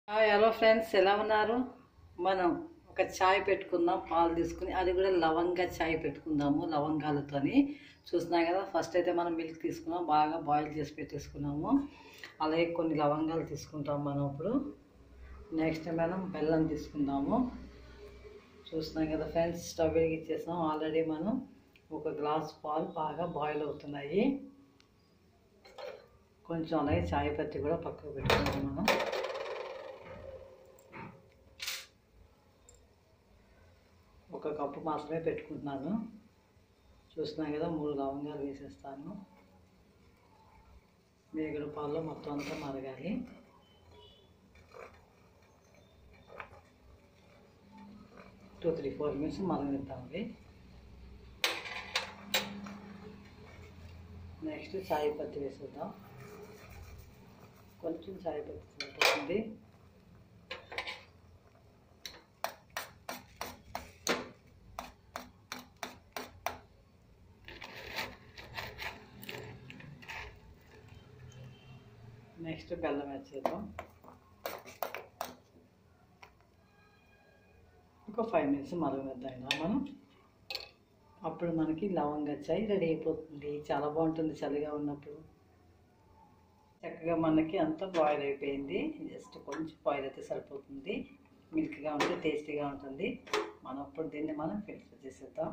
Hello friends, ఎలా ఉన్నారు? మనం ఒక చాయ్ పెట్టుకుందాం. పాలు తీసుకుని అది కూడా లవంగా చాయ్ పెట్టుకుందాము లవంగాలతోని. చూస్తున్నాం కదా, ఫస్ట్ అయితే మనం మిల్క్ తీసుకున్నాం, బాగా బాయిల్ చేసి పెట్టేసుకున్నాము. అలాగే కొన్ని లవంగాలు తీసుకుంటాం మనం ఇప్పుడు. నెక్స్ట్ మనం బెల్లం తీసుకుందాము. చూస్తున్నాం కదా ఫ్రెండ్స్, స్టవ్ వెలిగించేసాం. ఆల్రెడీ మనం ఒక గ్లాస్ పాలు బాగా బాయిల్ అవుతున్నాయి. కొంచెం అలాగే చాయ్ పత్తి కూడా పక్కకు పెట్టుకున్నాం మనం. ఒక కప్పు మాత్రమే పెట్టుకుంటున్నాను. చూస్తున్నాం కదా, 3 లవంగాలు వేసేస్తాను. మేగడ పాలలో మొత్తం అంతా మరగాలి. టూ 3-4 మినిట్స్ మరగనిద్దామండి. నెక్స్ట్ చాయ్ పత్తి వేసేద్దాం. కొంచెం చాయ్ పత్తి సరిపోతుంది. నెక్స్ట్ బెల్లం వేసేద్దాం. ఒక 5 మినిట్స్ మరగనిద్దాం మనం. అప్పుడు మనకి లవంగా చాయ్ రెడీ అయిపోతుంది. చాలా బాగుంటుంది చలిగా ఉన్నప్పుడు. చక్కగా మనకి అంతా బాయిల్ అయిపోయింది. జస్ట్ కొంచెం బాయిల్ అయితే సరిపోతుంది. మిల్క్గా ఉంటే టేస్టీగా ఉంటుంది. మనం అప్పుడు దీన్ని మనం ఫిల్టర్ చేసేద్దాం.